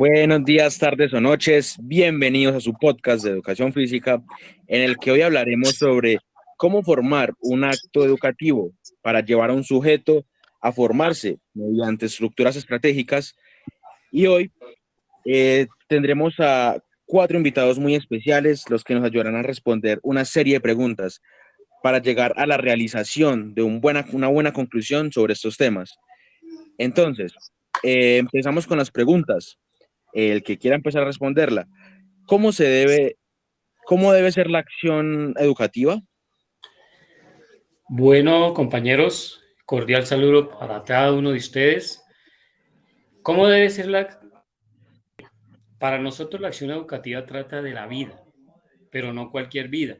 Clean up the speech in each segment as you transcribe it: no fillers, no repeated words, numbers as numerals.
Buenos días, tardes o noches. Bienvenidos a su podcast de educación física, en el que hoy hablaremos sobre cómo formar un acto educativo para llevar a un sujeto a formarse mediante estructuras estratégicas. Y hoy tendremos a cuatro invitados muy especiales, los que nos ayudarán a responder una serie de preguntas para llegar a la realización de una buena conclusión sobre estos temas. Entonces, empezamos con las preguntas. El que quiera empezar a responderla. ¿Cómo se debe, cómo debe ser la acción educativa? Bueno, compañeros, cordial saludo para cada uno de ustedes. ¿Cómo debe ser Para nosotros la acción educativa trata de la vida, pero no cualquier vida.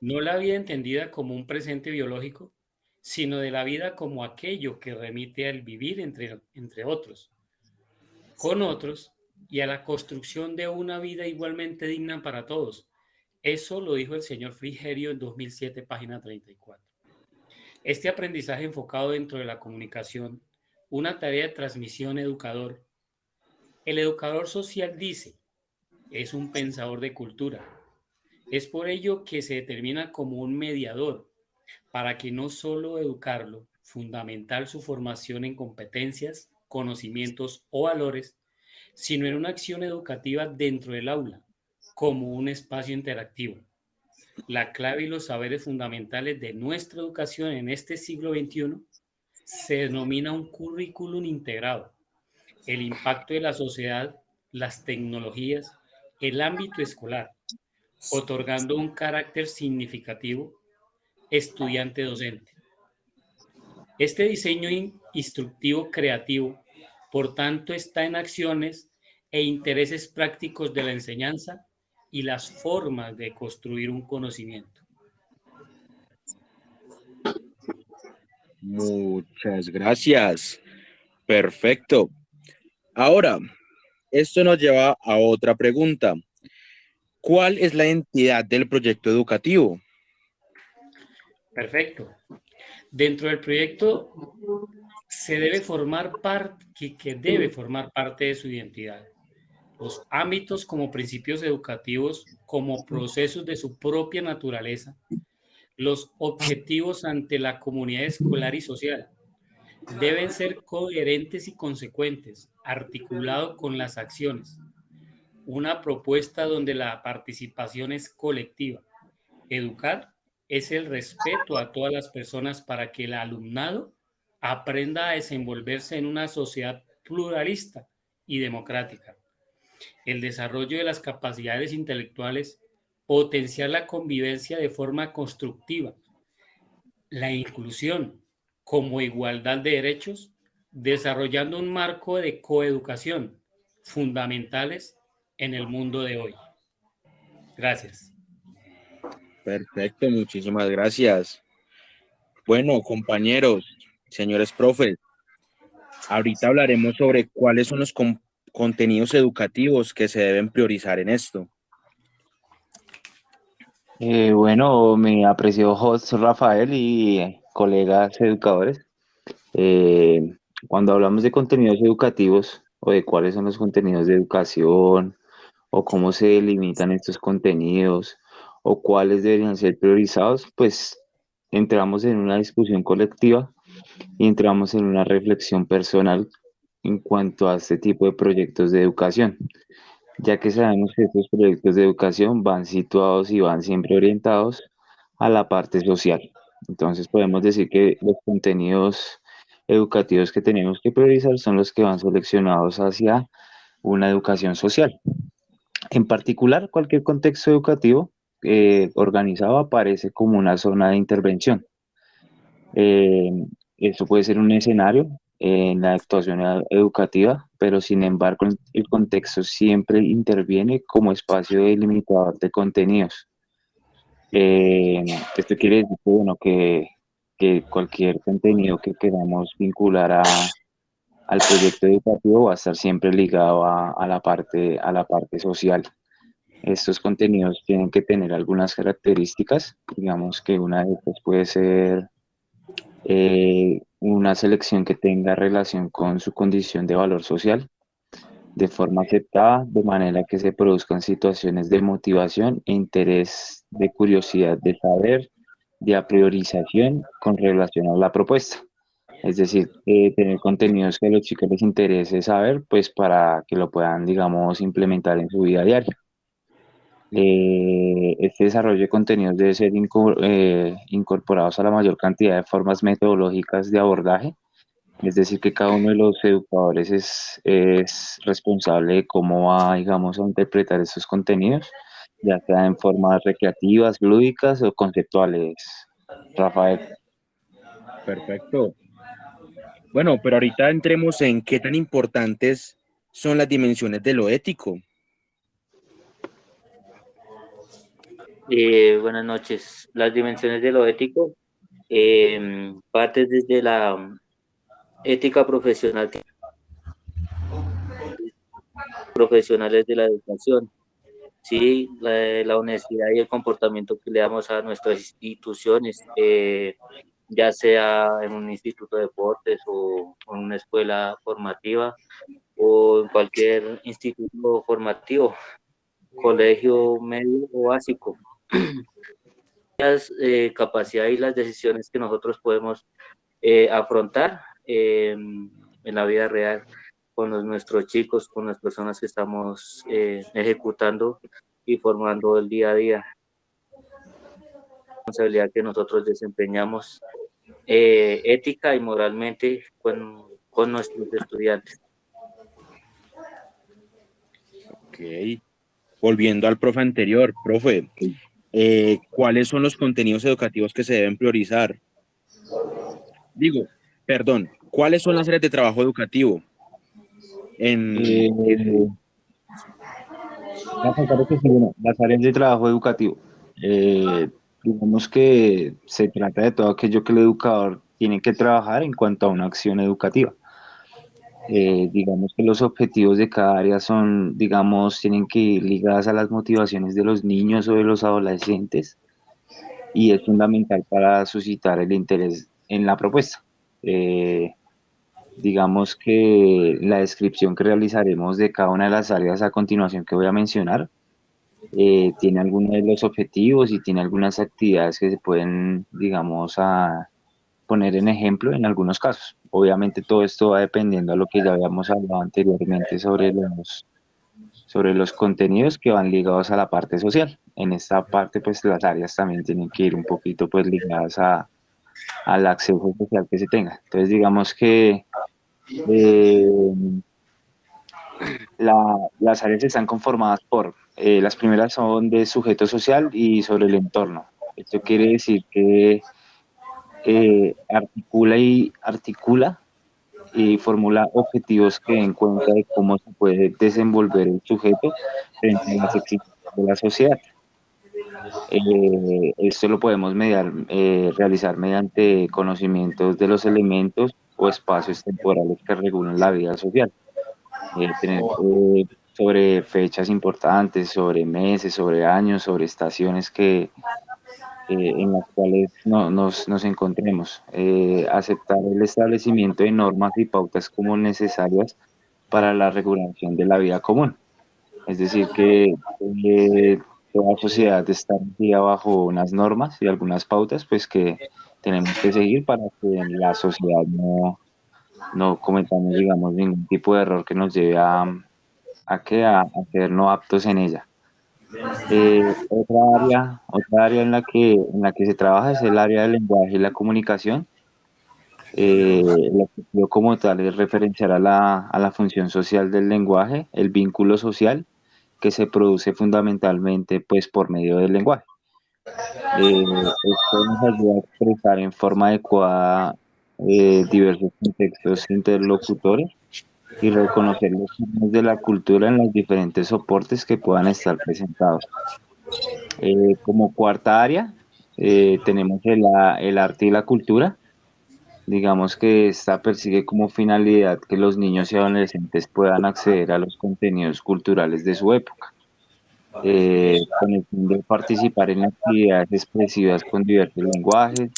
No la vida entendida como un presente biológico, sino de la vida como aquello que remite al vivir entre otros, con otros y a la construcción de una vida igualmente digna para todos. Eso lo dijo el señor Frigerio en 2007, página 34. Este aprendizaje enfocado dentro de la comunicación, una tarea de transmisión educador. El educador social dice, es un pensador de cultura. Es por ello que se determina como un mediador, para que no solo educarlo, fundamental su formación en competencias, conocimientos o valores, sino en una acción educativa dentro del aula, como un espacio interactivo. La clave y los saberes fundamentales de nuestra educación en este siglo XXI se denomina un currículum integrado. El impacto de la sociedad, las tecnologías, el ámbito escolar, otorgando un carácter significativo estudiante-docente. Este diseño instructivo creativo, por tanto, está en acciones e intereses prácticos de la enseñanza y las formas de construir un conocimiento. Muchas gracias. Perfecto. Ahora, esto nos lleva a otra pregunta. ¿Cuál es la entidad del proyecto educativo? Perfecto. Dentro del proyecto se debe formar parte, que debe formar parte de su identidad. Los ámbitos como principios educativos, como procesos de su propia naturaleza, los objetivos ante la comunidad escolar y social, deben ser coherentes y consecuentes, articulado con las acciones. Una propuesta donde la participación es colectiva. Educar es el respeto a todas las personas para que el alumnado aprenda a desenvolverse en una sociedad pluralista y democrática. El desarrollo de las capacidades intelectuales, potenciar la convivencia de forma constructiva, la inclusión como igualdad de derechos, desarrollando un marco de coeducación fundamentales en el mundo de hoy. Gracias. Perfecto, muchísimas gracias. Bueno, compañeros, señores profes, ahorita hablaremos sobre cuáles son los contenidos educativos que se deben priorizar en esto. Bueno, mi apreciado host Rafael y colegas educadores, eh, cuando hablamos de contenidos educativos o de cuáles son los contenidos de educación o cómo se delimitan estos contenidos o cuáles deberían ser priorizados, pues entramos en una discusión colectiva y entramos en una reflexión personal en cuanto a este tipo de proyectos de educación, ya que sabemos que estos proyectos de educación van situados y van siempre orientados a la parte social. Entonces podemos decir que los contenidos educativos que tenemos que priorizar son los que van seleccionados hacia una educación social. En particular, cualquier contexto educativo organizado aparece como una zona de intervención. Eh, Esto puede ser un escenario en la actuación educativa, pero sin embargo el contexto siempre interviene como espacio delimitador de contenidos. Esto quiere decir que, bueno, que cualquier contenido que queramos vincular al proyecto educativo va a estar siempre ligado a la parte social. Estos contenidos tienen que tener algunas características, digamos que una de estas puede ser una selección que tenga relación con su condición de valor social. de forma aceptada, de manera que se produzcan situaciones de motivación e interés, de curiosidad de saber, de a priorización con relación a la propuesta. Es decir, tener contenidos que a los chicos les interese saber, pues para que lo puedan, digamos, implementar en su vida diaria. Este desarrollo de contenidos debe ser incorporados a la mayor cantidad de formas metodológicas de abordaje, es decir, que cada uno de los educadores es responsable de cómo va, digamos, a interpretar esos contenidos, ya sea en formas recreativas, lúdicas o conceptuales. Rafael. Perfecto. Bueno, pero ahorita entremos en qué tan importantes son las dimensiones de lo ético. Buenas noches. Las dimensiones de lo ético parte desde la ética profesional, profesionales de la educación, sí, la honestidad y el comportamiento que le damos a nuestras instituciones, ya sea en un instituto de deportes o en una escuela formativa o en cualquier instituto formativo, colegio medio o básico. Las capacidades y las decisiones que nosotros podemos afrontar en la vida real con nuestros chicos, con las personas que estamos ejecutando y formando el día a día. La responsabilidad que nosotros desempeñamos ética y moralmente con nuestros estudiantes. Ok. Volviendo al profe anterior, profe, ¿cuáles son los contenidos educativos que se deben priorizar? ¿Cuáles son las áreas de trabajo educativo? Las áreas de trabajo educativo. Digamos que se trata de todo aquello que el educador tiene que trabajar en cuanto a una acción educativa. Digamos que los objetivos de cada área son, digamos, tienen que ir ligadas a las motivaciones de los niños o de los adolescentes y es fundamental para suscitar el interés en la propuesta. Digamos que la descripción que realizaremos de cada una de las áreas a continuación que voy a mencionar tiene algunos de los objetivos y tiene algunas actividades que se pueden, digamos, poner en ejemplo en algunos casos. Obviamente todo esto va dependiendo a lo que ya habíamos hablado anteriormente sobre los contenidos que van ligados a la parte social. En esta parte, pues las áreas también tienen que ir un poquito pues ligadas al acceso social que se tenga. Entonces, digamos que las áreas están conformadas por, las primeras son de sujeto social y sobre el entorno. Esto quiere decir que articula y formula objetivos que den cuenta de cómo se puede desenvolver el sujeto frente a las exigencias de la sociedad. Esto lo podemos realizar mediante conocimientos de los elementos o espacios temporales que regulan la vida social. Sobre fechas importantes, sobre meses, sobre años, sobre estaciones en las cuales nos encontremos. Aceptar el establecimiento de normas y pautas como necesarias para la regulación de la vida común. Es decir, que toda sociedad está regida bajo unas normas y algunas pautas pues que tenemos que seguir para que en la sociedad no cometamos, digamos, ningún tipo de error que nos lleve a ser no aptos en ella. Otra área en la que se trabaja es el área del lenguaje y la comunicación. El objetivo como tal es referenciar a la función social del lenguaje, el vínculo social que se produce fundamentalmente pues por medio del lenguaje. Esto nos ayuda a expresar en forma adecuada diversos contextos interlocutores y reconocer los signos de la cultura en los diferentes soportes que puedan estar presentados. Como cuarta área, tenemos el arte y la cultura. Digamos que esta persigue como finalidad que los niños y adolescentes puedan acceder a los contenidos culturales de su época, con el fin de participar en actividades expresivas con diversos lenguajes,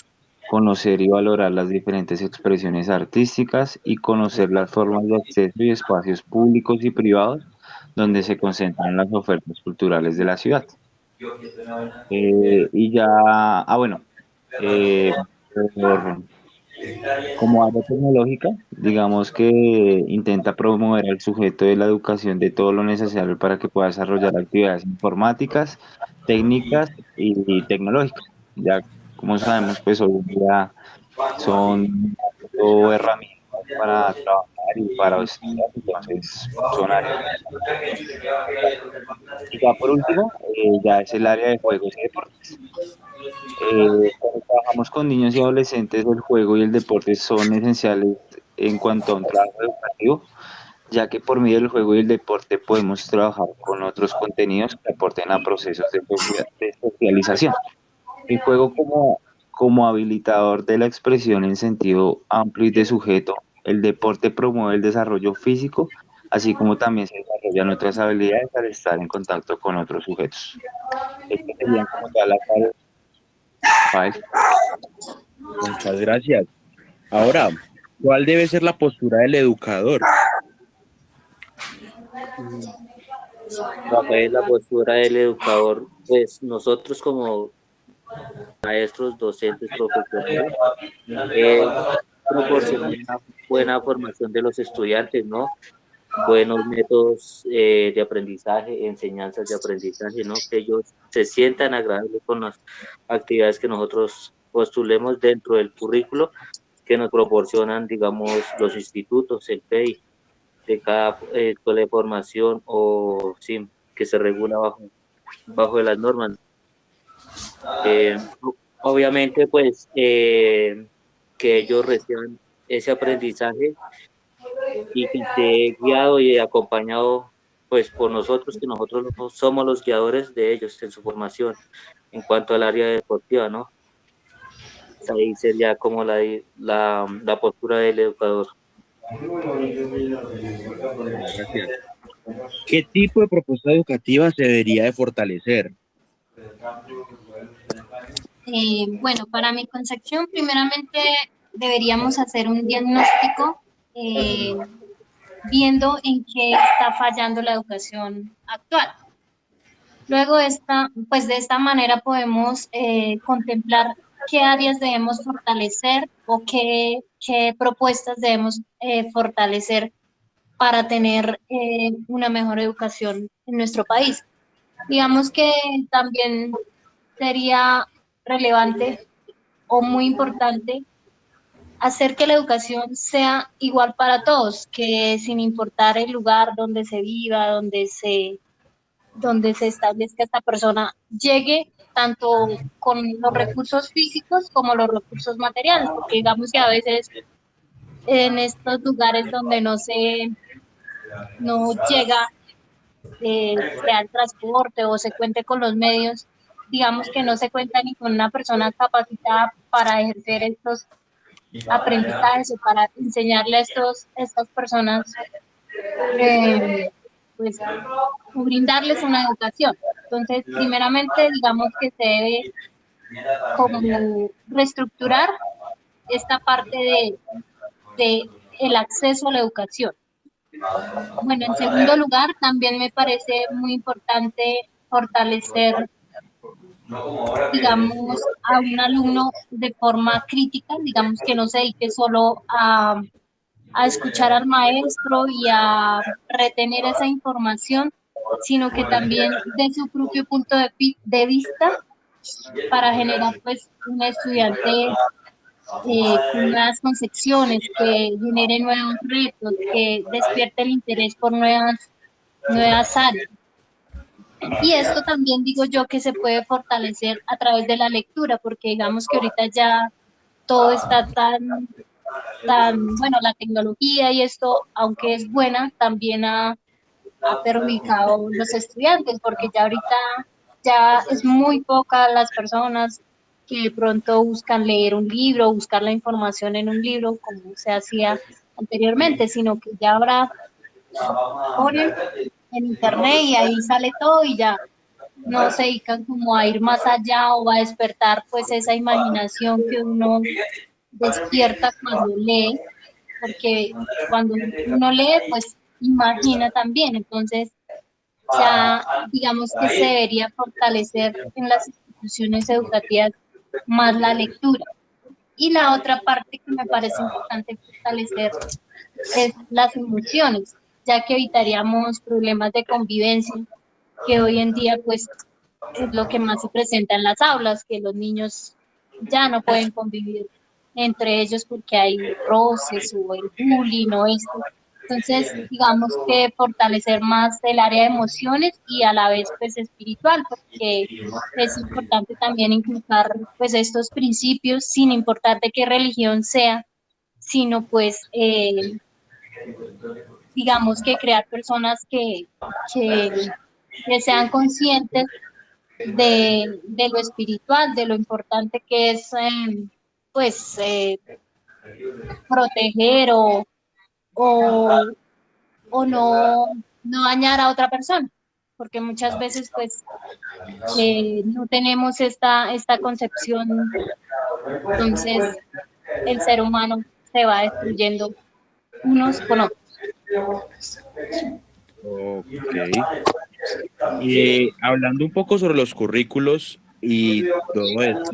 conocer y valorar las diferentes expresiones artísticas y conocer las formas de acceso y espacios públicos y privados donde se concentran las ofertas culturales de la ciudad. Y ya, bueno, eh, por- como área tecnológica, digamos que intenta promover al sujeto de la educación de todo lo necesario para que pueda desarrollar actividades informáticas, técnicas y tecnológicas. Ya como sabemos, pues hoy en día son todo herramientas para trabajar y para estudiar, entonces son áreas. Y ya por último, ya es el área de juegos y deportes. Cuando trabajamos con niños y adolescentes, el juego y el deporte son esenciales en cuanto a un trabajo educativo, ya que por medio del juego y el deporte podemos trabajar con otros contenidos que aporten a procesos de socialización. El juego como habilitador de la expresión en sentido amplio y de sujeto, el deporte promueve el desarrollo físico, así como también se desarrollan otras habilidades al estar en contacto con otros sujetos. Estas serían como todas las áreas. Rafael. Muchas gracias. Ahora, ¿cuál debe ser la postura del educador? Rafael, la postura del educador, pues nosotros como maestros, docentes, profesores, proporcionar una buena formación de los estudiantes, ¿no? Buenos métodos de aprendizaje, enseñanzas de aprendizaje, ¿no? Que ellos se sientan agradables con las actividades que nosotros postulemos dentro del currículo que nos proporcionan, digamos, los institutos, el PEI, de cada escuela de formación o sí, que se regula bajo de las normas. Eh, Obviamente, pues, que ellos reciban ese aprendizaje y que esté guiado y acompañado pues por nosotros, que nosotros somos los guiadores de ellos en su formación en cuanto al área deportiva, ¿no? Ahí sería como la postura del educador. Gracias. ¿Qué tipo de propuesta educativa se debería de fortalecer? Bueno, para mi concepción, primeramente deberíamos hacer un diagnóstico viendo en qué está fallando la educación actual. Luego, pues de esta manera podemos contemplar qué áreas debemos fortalecer o qué propuestas debemos fortalecer para tener una mejor educación en nuestro país. Digamos que también sería relevante o muy importante hacer que la educación sea igual para todos, que sin importar el lugar donde se viva, donde se establezca esta persona, llegue tanto con los recursos físicos como los recursos materiales, porque digamos que a veces en estos lugares donde no llega sea el transporte o se cuente con los medios, digamos que no se cuenta ni con una persona capacitada para ejercer estos aprendizajes o para enseñarle a estas personas, pues, brindarles una educación. Entonces, primeramente, digamos que se debe como reestructurar esta parte de el acceso a la educación. Bueno, en segundo lugar, también me parece muy importante fortalecer, digamos, a un alumno de forma crítica, digamos que no se dedique solo a escuchar al maestro y a retener esa información, sino que también de su propio punto de vista para generar pues un estudiante con nuevas concepciones, que genere nuevos retos, que despierte el interés por nuevas áreas. Y esto también digo yo que se puede fortalecer a través de la lectura, porque digamos que ahorita ya todo está bueno, la tecnología y esto, aunque es buena, también ha perjudicado los estudiantes, porque ya ahorita ya es muy poca las personas que de pronto buscan leer un libro, buscar la información en un libro como se hacía anteriormente, sino que ya ahora ponen en internet y ahí sale todo y ya no se dedican como a ir más allá o a despertar pues esa imaginación que uno despierta cuando lee, porque cuando uno lee pues imagina también, entonces ya digamos que se debería fortalecer en las instituciones educativas más la lectura. Y la otra parte que me parece importante fortalecer es las emociones, ya que evitaríamos problemas de convivencia, que hoy en día pues es lo que más se presenta en las aulas, que los niños ya no pueden convivir entre ellos porque hay roces o el bullying o esto. Entonces, digamos que fortalecer más el área de emociones y a la vez pues espiritual, porque es importante también inculcar pues estos principios sin importar de qué religión sea, sino pues digamos que crear personas que, que sean conscientes de lo espiritual, de lo importante que es pues proteger o, o no dañar a otra persona, porque muchas veces pues no tenemos esta concepción, entonces el ser humano se va destruyendo unos con otros. Ok. Hablando un poco sobre los currículos y todo esto,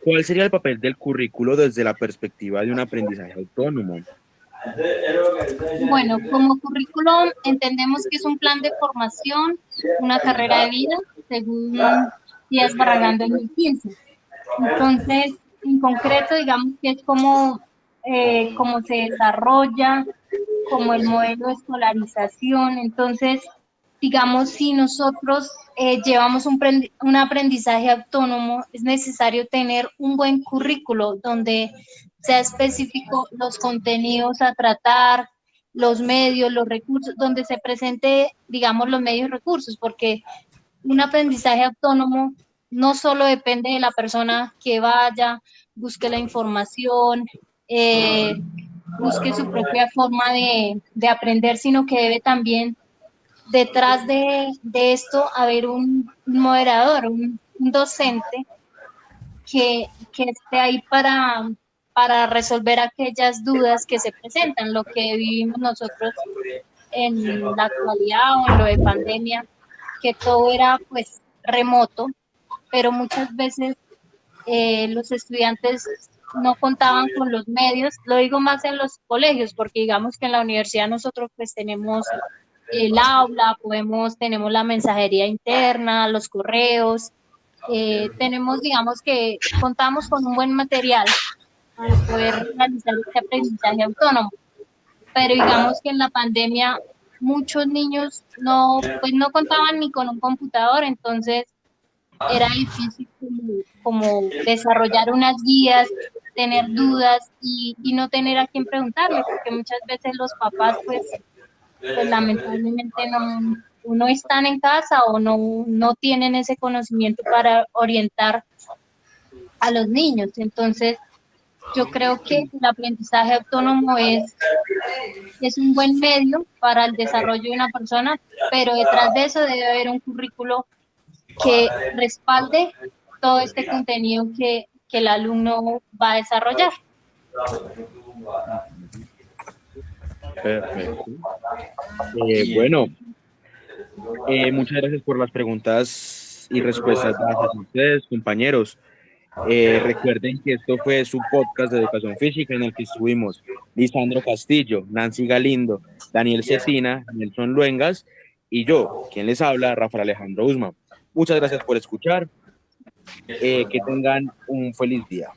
¿cuál sería el papel del currículo desde la perspectiva de un aprendizaje autónomo? Bueno, como currículum entendemos que es un plan de formación, una carrera de vida, según Díaz Barragán 2015. Entonces, en concreto, digamos que es como cómo se desarrolla, como el modelo de escolarización. Entonces, digamos, si nosotros llevamos un aprendizaje autónomo, es necesario tener un buen currículo donde sea específico los contenidos a tratar, los medios, los recursos, donde se presente, digamos, los medios y recursos, porque un aprendizaje autónomo no solo depende de la persona que vaya, busque la información, busque su propia forma de aprender, sino que debe también detrás de esto haber un moderador, un docente que esté ahí para resolver aquellas dudas que se presentan, lo que vivimos nosotros en la actualidad o en lo de pandemia, que todo era pues remoto, pero muchas veces los estudiantes no contaban con los medios, lo digo más en los colegios, porque digamos que en la universidad nosotros pues tenemos el aula, tenemos la mensajería interna, los correos, tenemos, digamos que contamos con un buen material para poder realizar este aprendizaje autónomo, pero digamos que en la pandemia muchos niños pues no contaban ni con un computador, entonces era difícil como desarrollar unas guías, tener dudas y no tener a quién preguntarle, porque muchas veces los papás pues lamentablemente no están en casa o no tienen ese conocimiento para orientar a los niños. Entonces, yo creo que el aprendizaje autónomo es un buen medio para el desarrollo de una persona, pero detrás de eso debe haber un currículo que respalde todo este contenido que el alumno va a desarrollar. Perfecto. Bueno, muchas gracias por las preguntas y respuestas dadas a ustedes, compañeros. Recuerden que esto fue su podcast de educación física en el que estuvimos Lisandro Castillo, Nancy Galindo, Daniel Cetina, Nelson Luengas y yo, quien les habla, Rafael Alejandro Usma. Muchas gracias por escuchar. Que tengan un feliz día.